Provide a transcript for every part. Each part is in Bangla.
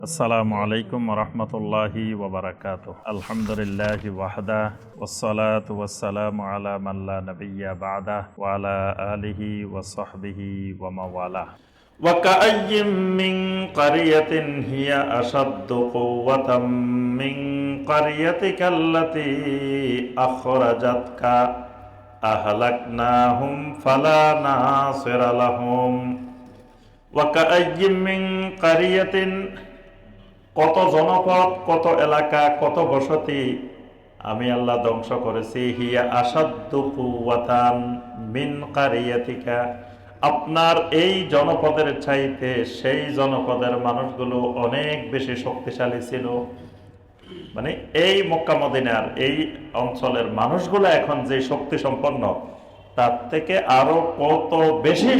আসসালামু আলাইকুম রহমতুল্লাহি ওবরাকাতুহ। আলহামদুলিল্লাহি ওয়াহদা ওয়াসসালাতু ওয়াসসালামু আলা মান লা নাবিয়্যা বা'দা ওয়া আলা আলিহি ওয়া সাহবিহি ওয়া মাওয়ালা। ওয়া কাআইয়্যিম মিন ক্বরিয়াতিন হিয়া আশাদ্দু কুওয়াতাম মিন ক্বরিয়াতিকা আল্লাতী আখরাজাতকা আহলাকনাহুম ফালা নাসিরা লাহুম। ওয়া কাআইয়্যিম মিন ক্বরিয়াতিন, কত জনপদ, কত এলাকা, কত বসতি আমি আল্লাহ ধ্বংস করেছি। হিয়া আসাদ্দু কুওয়াতান মিন কারিয়াতিকা, আপনার এই জনপদের চাইতে সেই জনপদের মানুষগুলো অনেক বেশি শক্তিশালী ছিল। মানে এই মক্কা মদিনার এই অঞ্চলের মানুষগুলো এখন যে শক্তি সম্পন্ন, তার থেকে আরো কত বেশি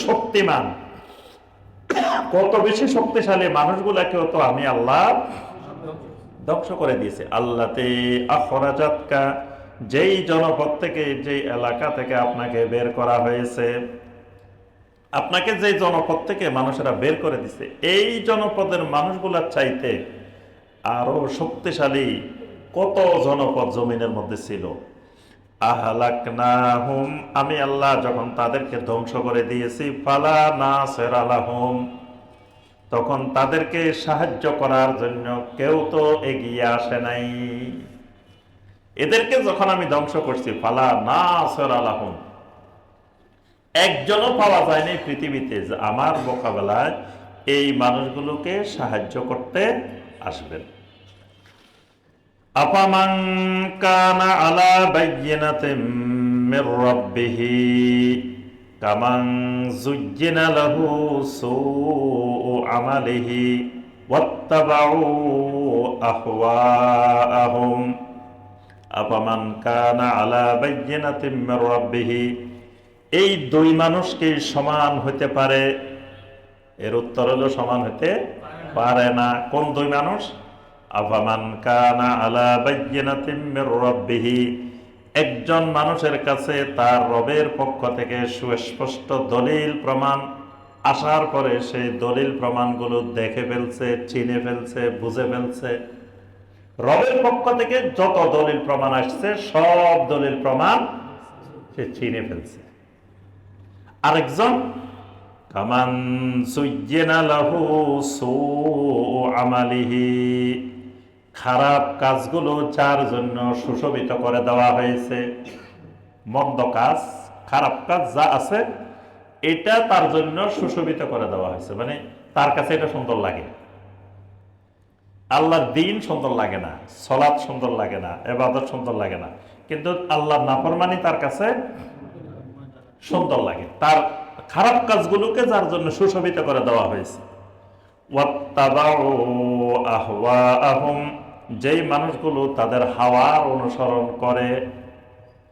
শক্তিমান, কত বেশি শক্তিশালী মানুষগুলাকেও তো আমি আল্লাহ ধ্বংস করে দিয়েছি। আল্লাতে আখরাজাতকা, যেই জনপদ থেকে, যেই এলাকা থেকে আপনাকে বের করা হয়েছে, আপনাকে যেই জনপদ থেকে মানুষেরা বের করে দিছে, এই জনপদের মানুষগুলার চাইতে আরো শক্তিশালী কত জনপদ জমিনের মধ্যে ছিল। আহলাকনাহুম, আমি আল্লাহ যখন তাদেরকে ধ্বংস করে দিয়েছি, ফালা নাসিরা লাহুম, তখন তাদেরকে সাহায্য করার জন্য কেউ তো এগিয়ে আসে নাই। এদেরকে যখন আমি ধ্বংস করছি, ফালা নাসিরা লাহুম, একজনও পাওয়া যায়নি পৃথিবীতে যে আমার মোকাবেলায় এই মানুষগুলোকে সাহায্য করতে আসবেন। আফামান কানা আলা বাইয়িনাতিন মির রাব্বিহি কামান যুজ্জিনা লাহু সুউ আমালিহি ওয়াত্তাবাউ আহওয়াআহুম। আফামান কানা আলা বাইয়িনাতিন মির রাব্বিহি, এই দুই মানুষ কি সমান হতে পারে? এর উত্তর হলো সমান হতে পারে না। কোন দুই মানুষ? আফামান কানা আলা বাইয়িনাতিন মির রাব্বিহি, একজন মানুষের কাছে তার রবের পক্ষ থেকে সুস্পষ্ট দলিল প্রমাণ আসার পরে সেই দলিল প্রমাণগুলো দেখে ফেলছে, চিনে ফেলছে, বুঝে ফেলছে। রবের পক্ষ থেকে যত দলিল প্রমাণ আসছে সব দলিল প্রমাণ সে চিনে ফেলছে। আরেকজন কামান যুজ্জিনা লাহু সুউ আমালিহি, খারাপ কাজগুলো যার জন্য সুশোভিত করে দেওয়া হয়েছে, মন্দ কাজ, খারাপ কাজ যা আছে এটা তার জন্য সুশোভিত করে দেওয়া হয়েছে। মানে তার কাছে এটা সুন্দর লাগে। আল্লাহর দ্বীন সুন্দর লাগে না, সালাত সুন্দর লাগে না, ইবাদত সুন্দর লাগে না, কিন্তু আল্লাহর নাফরমানি তার কাছে সুন্দর লাগে। তার খারাপ কাজগুলোকে যার জন্য সুশোভিত করে দেওয়া হয়েছে। ওয়াত্তাবাউ আহওয়াআহুম, যেই মানুষগুলো তাদের হাওয়ার অনুসরণ করে,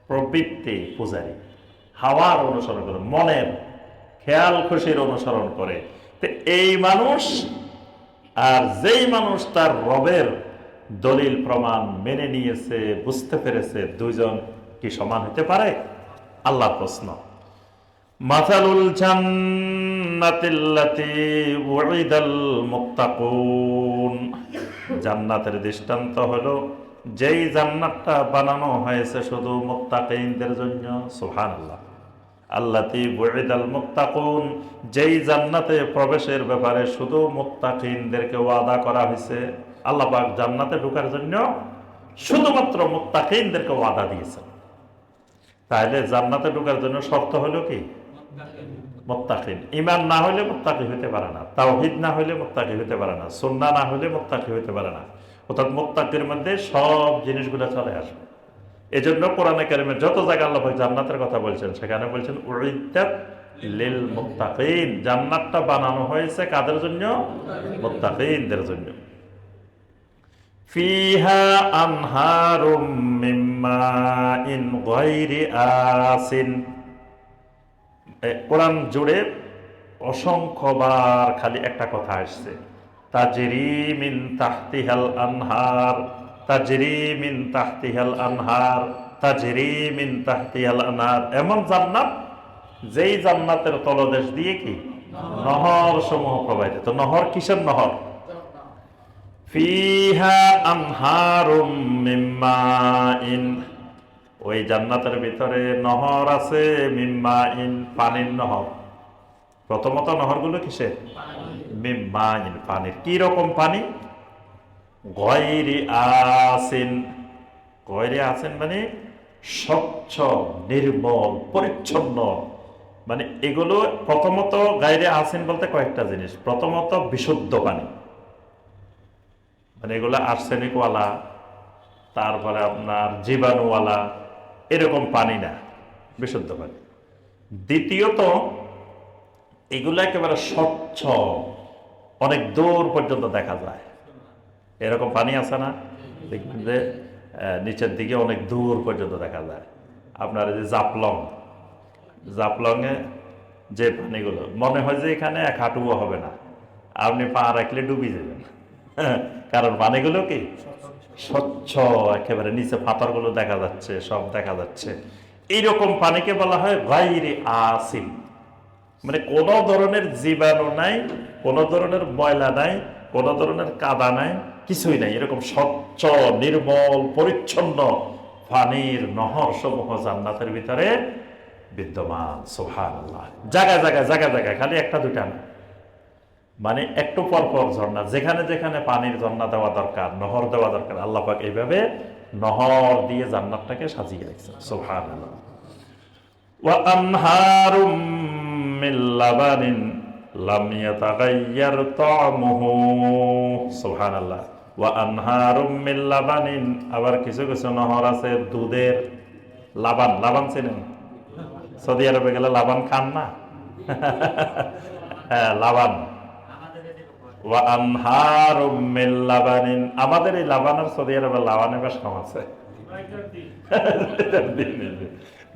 প্রবৃত্তি পূজারী, হাওয়ার অনুসরণ করে, মনের খেয়াল খুশির অনুসরণ করে, তো এই মানুষ আর যেই মানুষ তার রবের দলিল প্রমাণ মেনে নিয়েছে, বুঝতে পেরেছে, দুইজন কি সমান হতে পারে? আল্লাহর প্রশ্ন। মাসালুল জান্নাতিল্লাতী উইদাল মুত্তাকুন, জান্নাতের দৃষ্টান্ত হলো যেই জান্নাতটা বানানো হয়েছে শুধু মুত্তাকিনদের জন্য। সুবহানাল্লাহ। আল্লাতী উইদাল মুত্তাকুন, যেই জান্নাতে প্রবেশের ব্যাপারে শুধু মুত্তাকিনদেরকে ওয়াদা করা হয়েছে। আল্লাহ পাক জান্নাতে ঢোকার জন্য শুধুমাত্র মুত্তাকিনদেরকে ওয়াদা দিয়েছেন। তাহলে জান্নাতে ঢোকার জন্য শর্ত হলো কি? মুত্তাকিন। ঈমান না হলে মুত্তাকি হতে পারে না, তাওহীদ না হলে মুত্তাকি হতে পারে না, সুন্নাহ না হলে মুত্তাকি হতে পারে না। অর্থাৎ মুত্তাকির মধ্যে সব জিনিসগুলো চলে আসবে। এজন্য কোরআনে কারিমে যত জায়গায় আল্লাহ পাক জান্নাতের কথা বলছেন, সেখানে বলছেন উইদ্দাত লিল মুত্তাকিন, জান্নাতটা বানানো হয়েছে কাদের জন্য? মুত্তাকিনদের জন্য। ফিহা আনহারুম মিন মাইন গায়রি আসিন, কোরআন জুড়ে অসংখ্যবার খালি একটা কথা আসছে, তাজরি মিন তাহতিহাল আনহার, তাজরি মিন তাহতিহাল আনহার, তাজরি মিন তাহতিহাল আনহার। এমন জান্নাত যেই জান্নাতের তলদেশ দিয়ে কি নহর সমূহ প্রবাহিত। তো নহর কিসের নহর? ফিহা আনহারুম মিন মাইন, ওই জান্নাতের ভিতরে নহর আছে, মিন মাইন, পানির নহর। প্রথমত নহরগুলো কিসের? মিন মাইন, পানির। কি রকম পানি? গয়রি আসিন, গয়রি আসিন মানে স্বচ্ছ, নির্মল, পরিচ্ছন্ন। মানে এগুলো প্রথমত গায়রে আসিন বলতে কয়েকটা জিনিস। প্রথমত বিশুদ্ধ পানি, মানে এগুলো আর্সেনিকওয়ালা, তারপরে আপনার জীবাণুওয়ালা এরকম পানি না, বিশুদ্ধ পানি। দ্বিতীয়ত এগুলো একেবারে স্বচ্ছ, অনেক দূর পর্যন্ত দেখা যায়। এরকম পানি আছে না, দেখবেন যে নিচের দিকে অনেক দূর পর্যন্ত দেখা যায়। আপনার এই যে জাফলংয়ে যে পানিগুলো মনে হয় যে এখানে এক হাঁটুও হবে না, আপনি পা রাখলে ডুবি যাবেন। কারণ পানিগুলো কি স্বচ্ছ, একেবারে নিচে পাথরগুলো দেখা যাচ্ছে, সব দেখা যাচ্ছে। এইরকম পানিকে বলা হয় গায়রি আসিন, মানে কোনো ধরনের জীবাণু নাই, কোনো ধরনের ময়লা নাই, কোনো ধরনের কাদা নাই, কিছুই নাই। এরকম স্বচ্ছ, নির্মল, পরিচ্ছন্ন পানির নহর সমূহ জান্নাতের ভিতরে বিদ্যমান। সুবহানাল্লাহ। জায়গায় জায়গায় জায়গায় জায়গায়, খালি একটা দুইটা না, মানে একটু পর পর ঝর্ণা, যেখানে যেখানে পানির ঝর্ণা দেওয়া দরকার, নহর দেওয়া দরকার, আল্লাহ পাক এইভাবে নহর দিয়ে জান্নাতটাকে সাজিয়ে রেখেছেন। সুবহানাল্লাহ। ওয়া আনহারুম মিন লাবানিন লাম ইয়াতাগায়্যার তা'মুহু। সুবহানাল্লাহ। ওয়া আনহারুম মিন লাবানিন, আবার কিছু কিছু নহর আছে দুধের। লাবান, লাবান চেনেন? সৌদি আরবে গেলে লাবান খান না? হ্যাঁ, লাবান। ওয়া আনহারুম মিন লাবানিন, আমাদের এই লাবান আর সৌদি আরবের লাবানে বেশ কম আছে।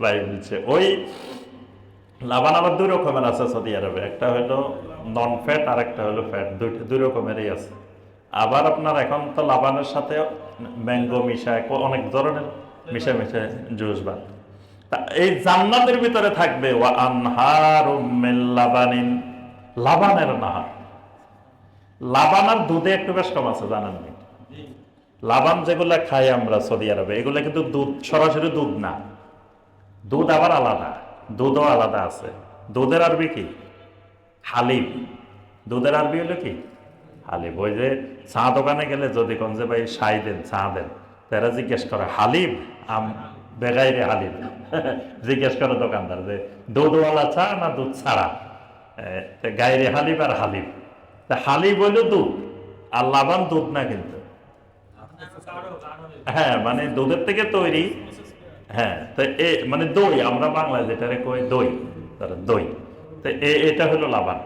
ভাই বলছে ওই লাবান আবার দুই রকমের আছে সৌদি আরবে, একটা হলো নন ফ্যাট আর একটা হলো ফ্যাট, দুই রকমেরই আছে। আবার আপনার এখন তো লাবানের সাথে ম্যাঙ্গো মিশায়, অনেক ধরনের মিশে মিশে জুস বান। এই জান্নাতের ভিতরে থাকবে ওয়া আনহারুম মিন লাবানিন, লাবানের নাহার। লাবান আর দুধে একটু বেশ কম আছে, জানেন নি? লাবান যেগুলা খাই আমরা সৌদি আরবে, এগুলা কিন্তু দুধ, সরাসরি দুধ না, দুধ আবার আলাদা, দুধও আলাদা আছে। দুধের আরবি কি? হালিব। দুধের আরবি হলো কি? হালিব। ওই যে চা দোকানে গেলে যদি কোন যে ভাই সাই দেন, চা দেন, তারা জিজ্ঞেস করে হালিব বেগাইরে হালিব। জিজ্ঞেস করে দোকানদার যে দুধওয়ালা চা না দুধ ছাড়া, গাইরে হালিব আর হালিব। হালিব হইল দুধ, আর লাবান দুধ না কিন্তু। হ্যাঁ, মানে দুধের থেকে তৈরি। হ্যাঁ, তো মানে দই, আমরা বাংলায় যেটারে কই দই, দই। তো এটা হলো লাবান।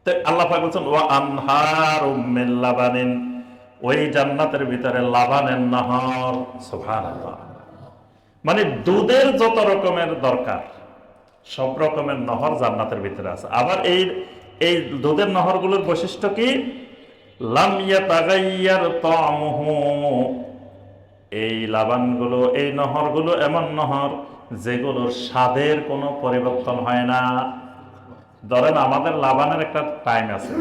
তো আল্লাহ পাক বলছেন ওয়া আনহারুম মিন লাবানিন, ওই জান্নাতের ভিতরে লাবানের নহর। সুবহানাল্লাহ। মানে দুধের যত রকমের দরকার সব রকমের নহর জান্নাতের ভিতরে আছে। আবার এই দুধের নহরগুলোর বৈশিষ্ট্য কি? লাম ইয়াতাগায়্যার তা'মুহু, এই লাবানগুলো, এই নহরগুলো এমন নহর যেগুলোর স্বাদের কোনো পরিবর্তন হয় না। ধরেন আমাদের লাবানের একটা টাইম আছে,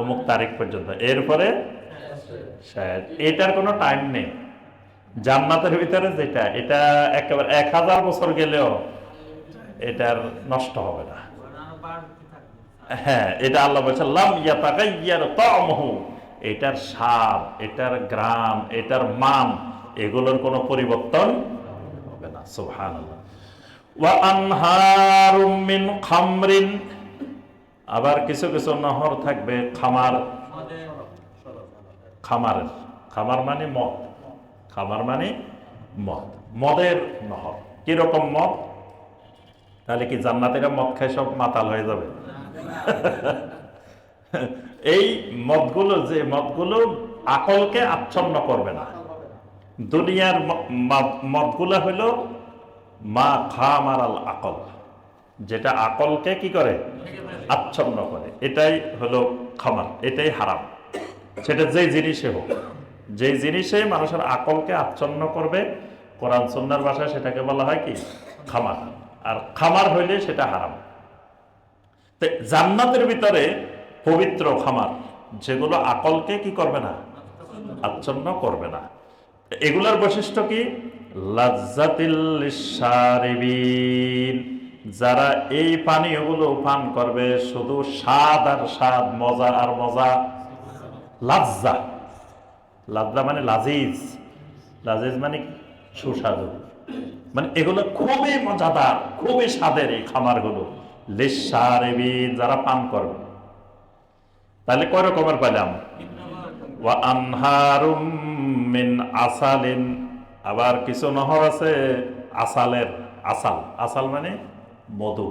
অমুক তারিখ পর্যন্ত, এরপরে এটার কোনো টাইম নেই। জান্নাতের ভিতরে যেটা, এটা একেবারে 1000 বছর গেলেও এটার নষ্ট হবে না। হ্যাঁ, এটা আল্লাহ বলছে লাম ইয়াতাগায়্যার তা'মুহু, এটার স্বাদ, এটার গ্রাম, এটার মান, এগুলোর কোনো পরিবর্তন হবে না। সুবহানাল্লাহ। ওয়া আনহারুম মিন খামরিন, আবার কিছু কিছু নহর থাকবে খামার। খামার মানে মদ, খামার মানে মদ, মদের নহর। কিরকম মদ? তাহলে কি জান্নাতীরা মদ খায় সব মাতাল হয়ে যাবে? এই মদগুলো, যে মদগুলো আকলকে আচ্ছন্ন করবে না। দুনিয়ার মদগুলা হইল মা খামারাল আকল, যেটা আকলকে কি করে? আচ্ছন্ন করে। এটাই হলো খামার, এটাই হারাম। সেটা যেই জিনিসে হোক, যেই জিনিসে মানুষের আকলকে আচ্ছন্ন করবে, কোরআন সুন্নাহর ভাষায় সেটাকে বলা হয় কি? খামার। আর খামার হইলে সেটা হারাম। জান্নাতের ভিতরে পবিত্র খামার, যেগুলো আকলকে কি করবে না, আচ্ছন্ন করবে না। এগুলোর বৈশিষ্ট্য কি? লাজ্জাতিল লিশারিবিন, যারা এই পানীয়গুলো পান করবে শুধু স্বাদ আর স্বাদ, মজা আর মজা। লাজ্জা, লাজ্জা মানে লাজিজ, লাজিজ মানে সুস্বাদু, মানে এগুলো খুবই মজাদার, খুবই স্বাদের এই খাবারগুলো। লিশারিবিন, যারা পান করবে। তাহলে কয় রকমের পেলাম? ওয়া আনহারুম মিন আসালিন, আবার কিছু নহর আছে আসালের। আসাল, আসাল মানে মধু,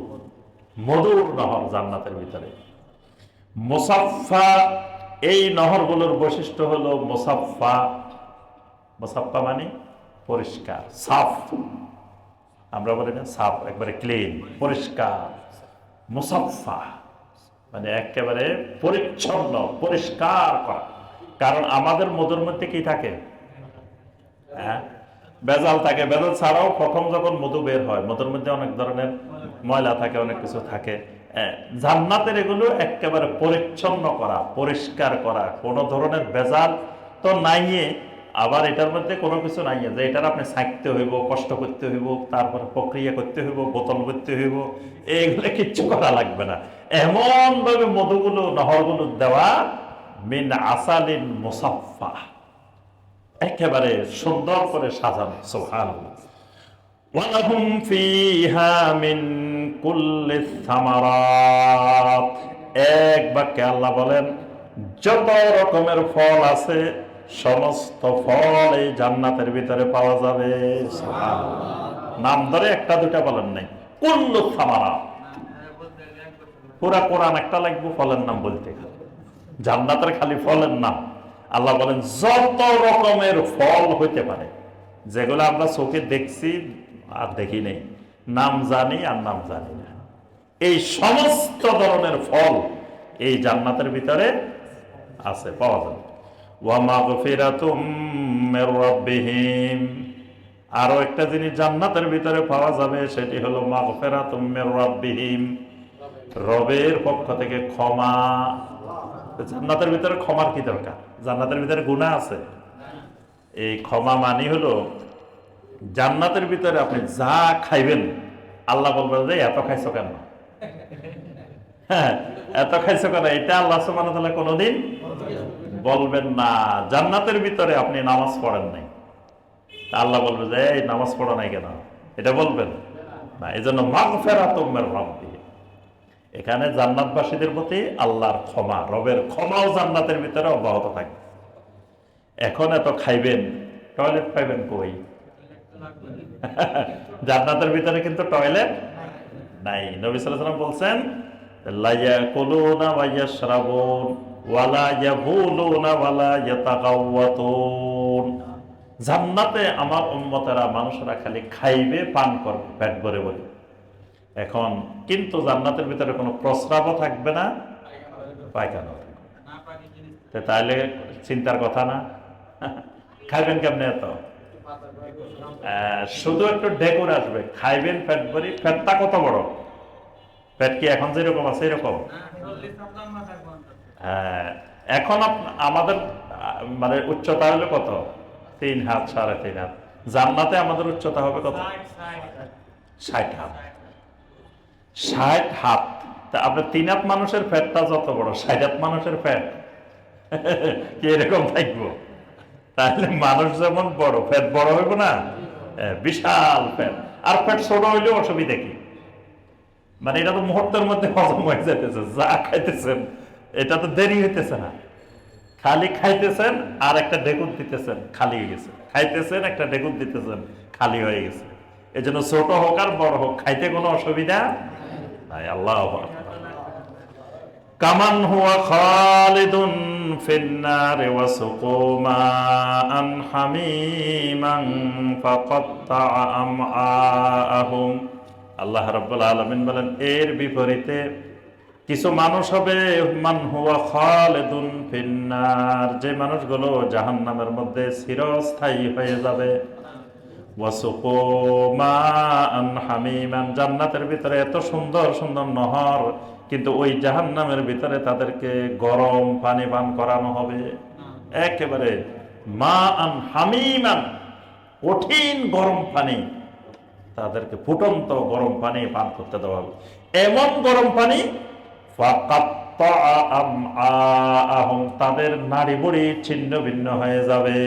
মধুর নহর জান্নাতের ভিতরে। মুসাফফা, এই নহরগুলোর বৈশিষ্ট্য হলো মুসাফফা। মুসাফফা মানে পরিষ্কার, সাফ। আমরা বলি না সাফ, একবারে ক্লিন, পরিষ্কার। মুসাফফা মানে একেবারে পরিচ্ছন্ন, পরিষ্কার করা। কারণ আমাদের মধুর মধ্যে কি থাকে? হ্যাঁ, ভেজাল থাকে। ভেজাল ছাড়াও প্রথম যখন মধু বের হয়, মধুর মধ্যে অনেক ধরনের ময়লা থাকে, অনেক কিছু থাকে। জান্নাতের এগুলো একেবারে পরিচ্ছন্ন করা, পরিষ্কার করা, কোনো ধরনের ভেজাল তো নাই। আবার এটার মধ্যে কোনো কিছু নাই যে এটার আপনি ছাঁকতে হইব, কষ্ট করতে হইব, তারপর প্রক্রিয়া করতে হইব, বোতল করতে হইব, এইগুলো কিচ্ছু করা লাগবে না। এমন ভাবে মধুগুলো, নহরগুলো দেওয়া, মিন আসালিন মুসাফফা, একেবারে সুন্দর করে সাজানো। সুবহানাল্লাহ। ওয়ালাহুম ফিহা মিন কুল্লি সামারাত, এক বাক্যে আল্লাহ বলেন যত রকমের ফল আছে সমস্ত ফল এই জান্নাতের ভিতরে পাওয়া যাবে। সুবহানাল্লাহ। নাম ধরে একটা দুটা বলেন নাই, কুল্লু সামারাত। পুরা কোরআন একটা লাগবে ফলের নাম বলতে, জান্নাতের খালি ফলের নাম। আল্লাহ বলেন যত রকমের ফল হইতে পারে, যেগুলো আমরা চোখে দেখছি আর দেখি নেই, নাম জানি আর নাম জানি না, এই সমস্ত ধরনের ফল এই জান্নাতের ভিতরে আছে, পাওয়া যাবে। ওয়া মাগফিরাতুম মির রাব্বিহিম, আরো একটা জিনিস জান্নাতের ভিতরে পাওয়া যাবে, সেটি হলো মাগফিরাতুম মির রাব্বিহিম, রবের পক্ষ থেকে ক্ষমা। জান্নাতের ভিতরে ক্ষমার কি দরকার? জান্নাতের ভিতরে গুনাহ আছে। এই ক্ষমা মানে হলো জান্নাতের ভিতরে আপনি যা খাইবেন আল্লাহ বলবেন যে এত খাইছো কেন, হ্যাঁ এত খাইছো কেন, এটা আল্লাহ সুবহানাহু ওয়া তাআলা কোনোদিন বলবেন না। জান্নাতের ভিতরে আপনি নামাজ পড়েন নাই, আল্লাহ বলবে যে এই নামাজ পড়ো নাই কেন, এটা বলবেন না। এই জন্য মাগফিরাতুম মির রাব্বিহিম, এখানে জান্নাতবাসীদের প্রতি আল্লাহর ক্ষমা, রবের ক্ষমাও জান্নাতের ভিতরে অব্যাহত থাকে। এখন এত খাইবেন, টয়লেট পাইবেন কই? জান্নাতের ভিতরে কিন্তু টয়লেট নাই। নবী সাল্লাল্লাহু আলাইহি ওয়াসাল্লাম বলছেন লা ইয়াকুলুনা ওয়া ইয়াশরাবুন ওয়া লা ইয়াবুলুনা ওয়া লা ইয়াতাগাওয়াতুন, জান্নাতে আমার উম্মতেরা, মানুষেরা খালি খাইবে, পান করবে পেট ভরে ভরে। এখন কিন্তু জান্নাতের ভিতরে কোনো প্রস্রাবও থাকবে না, পায়খানা থাকবে না। তাহলে চিন্তার কথা না, খাইবেন কেমনে? এত শুধু একটু ডেকুর আসবে, খাইবেন পেট ভরি। পেটটা কত বড়? পেট কি এখন যেরকম আছে এরকম? হ্যাঁ, এখন আমাদের মানে উচ্চতা হলো কত? 3 হাত, 3.5 হাত। জান্নাতে আমাদের উচ্চতা হবে কত? 60 হাত। 60 হাত। তা আপনার 3 হাত মানুষের পেটটা যত বড়, 60 হাত মানুষের পেট কি এরকম থাকবো? তাহলে মানুষ যেমন বড়, পেট বড় হইব না? বিশাল পেট। আর পেট ছোট হইলেও অসুবিধা কি? মানে এটা তো মুহূর্তের মধ্যে হজম হয়ে যাইতেছে, যা খাইতেছেন এটা তো দেরি হইতেছে না, খালি খাইতেছেন আর একটা ডেকুর দিতেছেন, খালি হয়ে গেছে। খাইতেছেন, একটা ডেকুর দিতেছেন, খালি হয়ে গেছে। এই জন্য ছোট হোক আর বড় হোক, খাইতে কোনো অসুবিধা নাই। আল্লাহু আকবার। কামান হুয়া খালিদুন ফিন্নার ওয়া সুকু মাআন হামিমান ফাকাত্তা আমআআহুম। আল্লাহ রাব্বুল আলামিন বলেন এর বিপরীতে কিছু মানুষ হবে, মান হুয়া খালিদুন ফিন্নার, যে মানুষগুলো জাহান্নামের মধ্যে চিরস্থায়ী হয়ে যাবে। ওয়া সুকু মাআন হামিমান, জান্নাতের ভিতরে এত সুন্দর সুন্দর নহর, কিন্তু ওই জাহান্নামের ভিতরে তাদেরকে গরম পানি পান করানো হবে, একেবারে মা আন হামিমান, কঠিন গরম পানি, তাদেরকে ফুটন্ত গরম পানি পান করতে দেওয়া হবে। এমন গরম পানি তাদের নাড়ি বুড়ি ছিন্ন ভিন্ন হয়ে যাবে।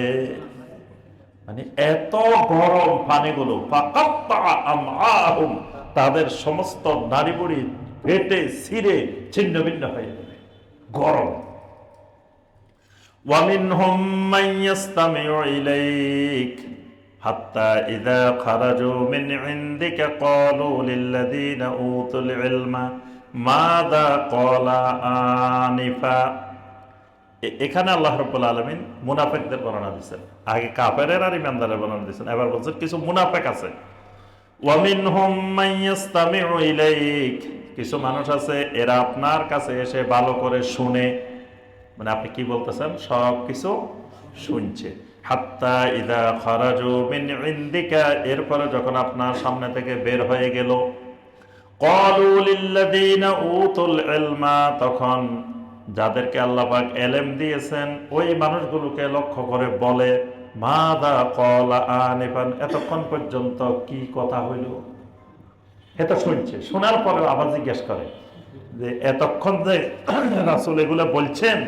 মানে এত গরম পানিগুলো তাদের সমস্ত নাড়ি বুড়ি ফেটে ছিঁড়ে ছিন্ন ভিন্ন হয়ে যাবে, গরম। ومنهم من يستمع إليك حتى إذا خرجوا من عندك قالوا للذين أوتوا العلم ماذا قال آنفا। এখানে আল্লাহ রাব্বুল আলামিন মুনাফিকদের বর্ণনা দিয়েছেন। আগে কাফেরের আর ইমানদারের বর্ণনা দিয়েছেন, এবার বলছেন কিছু মুনাফিক আছে। ওয়ামিনহুম মাইয়াসতামিউ ইলাইক, কিছু মানুষ আছে এরা আপনার কাছে এসে ভালো করে শুনে, মানে আপনি কি বলতেছেন সব কিছু শুনছে। হাত্তা ইযা খারাজু মিন ইনদিকা, এরপরে যখন আপনার সামনে থেকে বের হয়ে গেল, ক্বালু লিল্লাযীনা উতুল ইলমা, তখন যাদেরকে আল্লাহ পাক ইলম দিয়েছেন ওই মানুষগুলোকে লক্ষ্য করে বলে, মাযা ক্বালা আনিফান, এতক্ষণ পর্যন্ত কি কথা হইল। এটা শুনছে, শোনার পরে আবার জিজ্ঞেস করে যে এতক্ষণ যে রাসূল এগুলো বলছেন,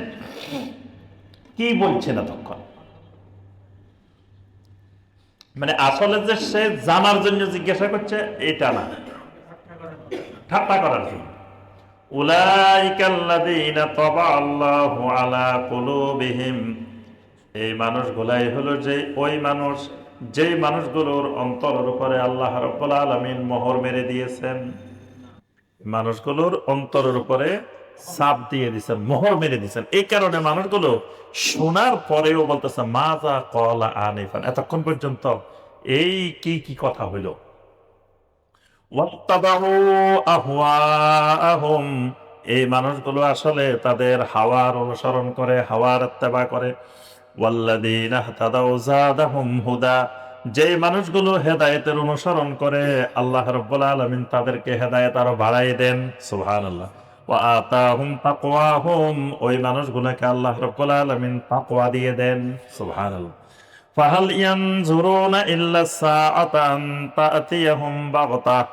কি বলছেন এতক্ষণ। মানে আসলে যে সে জানার জন্য জিজ্ঞাসা করছে এটা না, ঠাট্টা করার জন্য। উলাইকাল্লাযীনা তাবাআল্লাহু আলা কুলুবিহিম, এই মানুষগুলাই হলো যে ওই মানুষ, যেই মানুষগুলোর অন্তরের উপরে আল্লাহ রাব্বুল আলামিন মোহর মেরে দিয়েছেন। মানুষগুলোর অন্তরের উপরে ছাপ দিয়ে দিয়েছেন, মোহর মেরে দিয়েছেন। এই কারণে মানুষগুলো শোনার পরেও বলতেছে মাযা ক্বালা আনিফান, এতক্ষণ পর্যন্ত এই কি কি কথা হইল। ওয়াত্তাবাউ আহওয়াআহুম, এই মানুষগুলো আসলে তাদের হাওয়ার অনুসরণ করে, হাওয়ার ইত্তেবা করে। ওয়াল্লাযীনা ইহতাদাউ যাদাহুম হুদা, যে মানুষগুলো হেদায়েতের অনুসরণ করে আল্লাহ রাব্বুল আলামিন তাদেরকে হেদায়েত আরো বাড়ায় দেন। সুবহানাল্লাহ। ওয়া আতাহুম তাকওয়াহুম, ওই মানুষগুলোকে আল্লাহ রাব্বুল আলামিন তাকওয়া দিয়ে দেন। সুবহানাল্লাহ। ফাহাল ইয়ানজুরুনা ইল্লা সাআতা আন তা'তিয়াহুম বাগতাহ,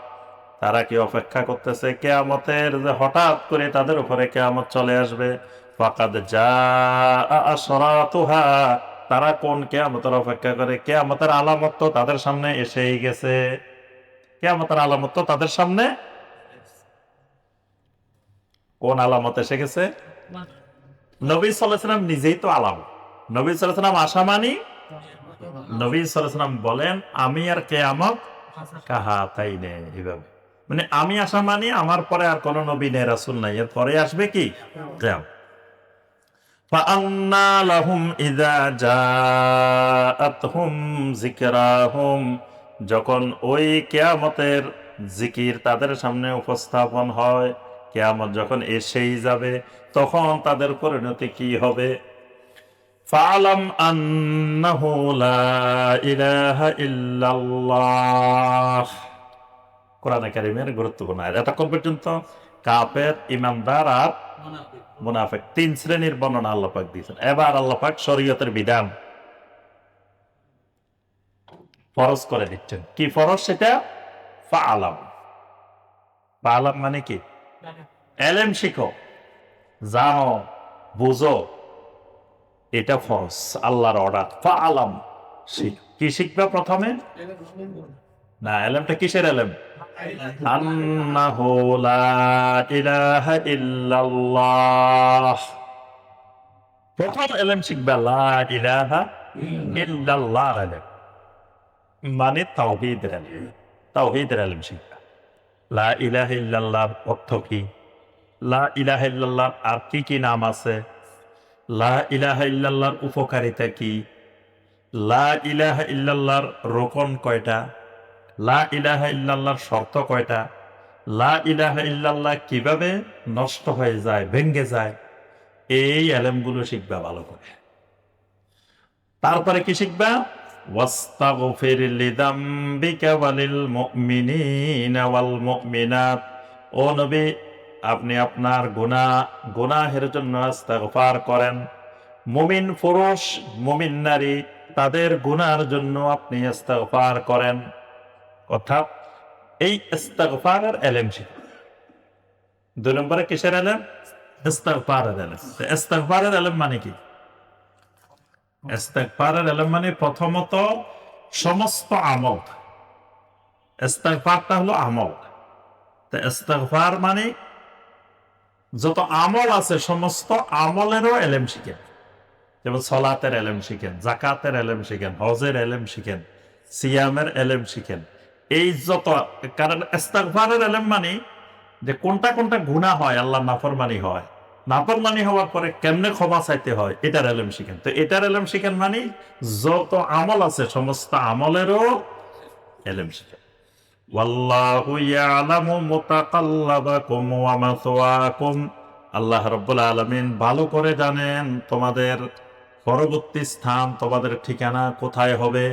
তারা কি অপেক্ষা করতেছে কিয়ামতের, যে হঠাৎ করে তাদের উপরে কিয়ামত চলে আসবে। ফাকাদ জাআ আশরাতুহা, তারা কোন কিয়ামতের অপেক্ষা করে, কিয়ামতের আলামত তো তাদের সামনে এসেই গেছে। কিয়ামতের আলামত তো তাদের সামনে, কোন আলামত এসে গেছে? নবী সাল্লাল্লাহু আলাইহি ওয়াসাল্লাম নিজেই তো আলামত। নবী সাল্লাল্লাহু আলাইহি ওয়াসাল্লাম আশা মানি, নবী সাল্লাল্লাহু আলাইহি ওয়াসাল্লাম বলেন আমি আর কিয়ামত কাহাতাইনে, এইভাবে। মানে আমি আশা মানি, আমার পরে আর কোন নবী নেই, রাসূল নাই, এর পরে আসবে কি কিয়ামত। ফাআন্না লাহুম ইযা জাআতহুম যিকরাহুম, যখন ওই কিয়ামতের জিকির তাদের সামনে উপস্থাপন হয়, কিয়ামত যখন এসেই যাবে, তখন তাদের পরিণতি কি হবে। ফাআলাম আন্নাহু লা ইলাহা ইল্লাল্লাহ, কোরআনে কারীমের গুরুত্বপূর্ণ আয়াত। এতক্ষণ পর্যন্ত কাফের, ইমানদার আর মুনাফিক, তিন শ্রেণীর বর্ণনা আল্লাহ পাক দিয়েছেন। এবার আল্লাহ পাক শরীয়তের বিধান ফরজ করে দিচ্ছেন। কি ফরজ সেটা? ফাআলাম। ফাআলাম মানে কি? ইলম শিখো, জানো, বুঝো, এটা ফরজ, আল্লাহর অর্ডার। ফাআলাম, কি শিখবে প্রথমে? না, ইলমটা কিসের ইলম? আন্নাহু লা ইলাহা ইল্লাল্লাহ, প্রথম ইলম শিখবে লা ইলাহা ইল্লাল্লাহ ইলম, মানে তাওহীদের ইলম, তাওহীদের ইলম শিখবে। লা ইলাহা ইল্লাল্লাহর অর্থ কি? লা ইলাহা ইল্লাল্লাহর আর কি কি নাম আছে? লা ইলাহা ইল্লাল্লাহর উপকারিতা কি? লা ইলাহা ইল্লাল্লাহর রোকন কয়টা? লা ইলাহা ইল্লাল্লাহর শর্ত কয়টা? লা ইলাহা ইল্লাল্লাহ কিভাবে নষ্ট হয়ে যায়, ভেঙ্গে যায়, এই ইলমগুলো শিখবা ভালো করে। তারপরে কি শিখবা? ওয়াস্তাগফির লিযামবিকা ওয়ালিল মুমিনিনা ওয়াল মুমিনাত, ও নবী আপনি আপনার গুনাহের জন্য ইস্তিগফার করেন। মুমিন পুরুষ মুমিন নারী তাদের গুনার জন্য আপনি ইস্তিগফার করেন। অর্থাৎ এই ইস্তিগফারের ইলম শিখুন। 2 নম্বরে কিসের ইলম? ইস্তিগফারের ইলম। ইস্তিগফারের ইলম মানে কি? ইস্তিগফারের ইলম মানে প্রথমত সমস্ত আমল। ইস্তিগফারটা হলো আমল। তো ইস্তিগফার মানে যত আমল আছে সমস্ত আমলেরও ইলম শিখেন। যেমন সালাতের ইলম শিখেন, যাকাতের ইলম শিখেন, হজের ইলম শিখেন, সিয়ামের ইলম শিখেন। এই যত, কারণ ইস্তিগফারের ইলম মানে যে কোনটা কোনটা গুনাহ হয়, আল্লাহর নাফরমানি হয়, নাফরমানি হওয়ার পরে কেমনে ক্ষমা চাইতে হয়, এটার ইলম শিখেন। তো এটার ইলম শিখেন মানে যত আমল আছে সমস্ত আমলেরও ইলম শিখেন। ওয়াল্লাহু ইয়ালামু মুতাকাল্লাবাকুম ওয়া মাসওয়াকুম। আল্লাহ রাব্বুল আলামিন ভালো করে জানেন তোমাদের পরবর্তী স্থান, তোমাদের ঠিকানা কোথায় হবে।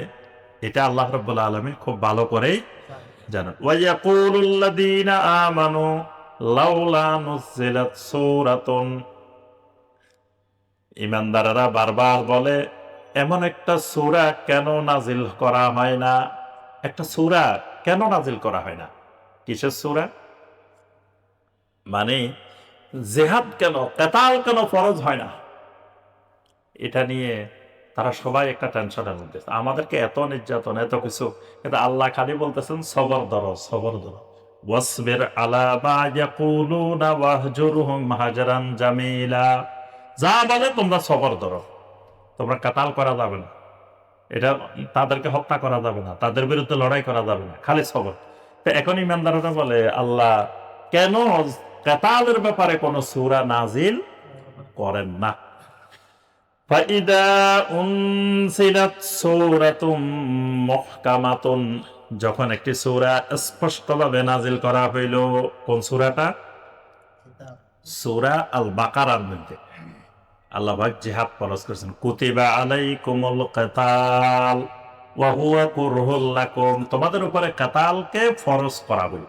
এটা আল্লাহ রাব্বুল আলামিন খুব ভালো করেই জানেন। ওয়া ইয়াকুলুল্লাযীনা আমানু লাউলা নুজিলাত সূরাতুন। ঈমানদাররা বারবার বলে এমন একটা সূরা কেন নাজিল করা হয় না? একটা সূরা কেন নাজিল করা হয় না? কিসের সূরা? মানে জিহাদ কেন, কিতাল কেন ফরজ হয় না? এটা নিয়ে তারা সবাই একটা টেনশনের মধ্যে। আমাদেরকে এত নির্যাতন, এত কিছু, কিন্তু আল্লাহ খালি বলতেছেন সবর ধরো, সবর ধরো। ওয়াসবির আলা মা ইয়াকুলুনা ওয়াহজুরহুম হাজরান জামিলা। যা বলে তোমরা সবর ধরো, তোমরা কিতাল করা যাবে না, এটা তাদেরকে হত্যা করা যাবে না, তাদের বিরুদ্ধে লড়াই করা যাবে না, খালি সবর। তো এখন ইমানদাররা বলে আল্লাহ কেন কিতালের ব্যাপারে কোন সূরা নাজিল করেন না? ফাইদা উনসিলাত সূরাতুম মুহকামাতুন। যখন একটি সূরা স্পষ্টভাবে নাজিল করা হইল, কোন সূরাটা? সূরা আল বাকারার মধ্যে আল্লাহ পাক জিহাদ ফরজ করেছেন। কুতিবা আলাইকুমুল কিতাল ওয়া হুয়া কুরহুল লাকুম। তোমাদের উপরে কিতালকে ফরজ করা হইল।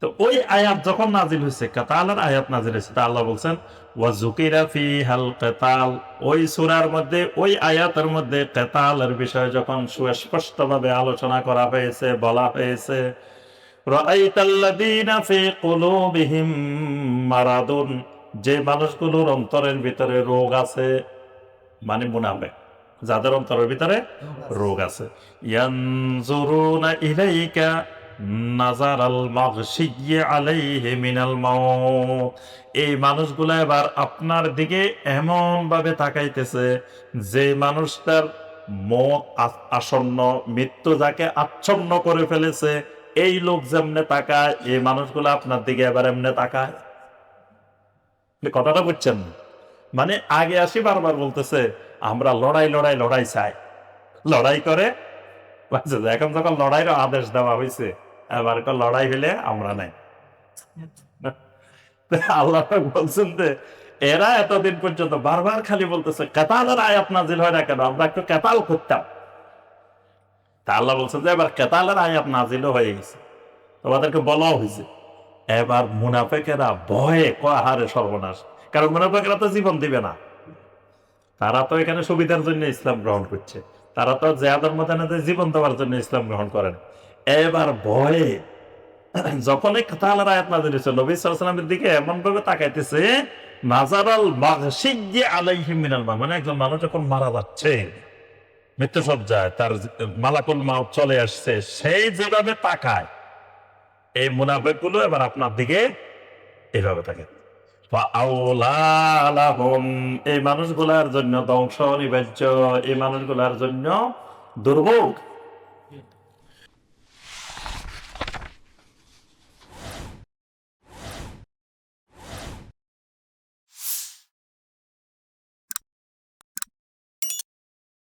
তো ওই আয়াত যখন নাজিল হয়েছে, কিতালের আয়াত নাজিল হয়েছে, তা আল্লাহ বলছেন ওয়া যুকিরা ফিহাল কিতাল। ওই সূরার মধ্যে, ওই আয়াতের মধ্যে কিতালের বিষয়ে যখন সুস্পষ্টভাবে আলোচনা করা হয়েছে, বলা হয়েছে, রাআইতাল্লাযীনা ফি কুলুবিহিম মারাদুন। যে মানুষগুলোর অন্তরের ভিতরে রোগ আছে, মানে মুনাফিক, যাদের অন্তরের ভিতরে রোগ আছে, ইয়ানজুরুনা ইলাইকা নাজারাল মাগশিয়্যি আলাইহি মিনাল মাউত। এই মানুষগুলো এবার আপনার দিকে এমন ভাবে তাকাইতেছে যে মানুষটার মত আসন্ন, মৃত্যু যাকে আচ্ছন্ন করে ফেলেছে, এই লোক যেমনে তাকায়, এই মানুষগুলো আপনার দিকে এবার এমনে তাকায়। কথাটা বুঝছেন? মানে আগে আসি বারবার বলতেছে আমরা লড়াই লড়াই লড়াই চাই, লড়াই করে। এখন যখন লড়াইয়ের আদেশ দেওয়া হয়েছে, এবার লড়াই হইলে আমরা নাই। আল্লাহ বলছেন যে এরা এতদিন পর্যন্ত বারবার খালি বলতেছে কিতালের আয়াত নাজিল হয় না কেন, আমরা একটু কিতাল করতাম। তা আল্লাহ বলছেন যে এবার কিতালের আয়াত নাজিলও হয়ে গেছে, তোমাদেরকে বলাও হয়েছে। এবার মুনাফিকেরা ভয়ে হারে সর্বনাশ। কারণ মুনাফিকেরা তো জীবন দিবে না, তারা তো এখানে সুবিধার জন্য ইসলাম গ্রহণ করছে, তারা তো জিহাদের ময়দানে জীবন দেওয়ার জন্য ইসলাম গ্রহণ করেন। এবার ভয়ে যখনই কিতালের আয়াত নাযিল হয়েছে, নবী সাল্লাল্লাহু আলাইহি ওয়াসাল্লামের দিকে এমন ভাবে তাকাইতেছে নাজারাল মাগশিয়্যি আলাইহি মিনাল মাউত। মানে একজন মানুষ যখন মারা যাচ্ছে, মৃত্যুসজ্জায়, তার মালাকুল মাউত চলে আসছে, সেই যেভাবে তাকায়, এই মুনাফিকগুলো এবার আপনার দিকে এইভাবে থাকে। এই মানুষগুলার জন্য ধ্বংস অনিবার্য, এই মানুষগুলার জন্য দুর্ভোগ।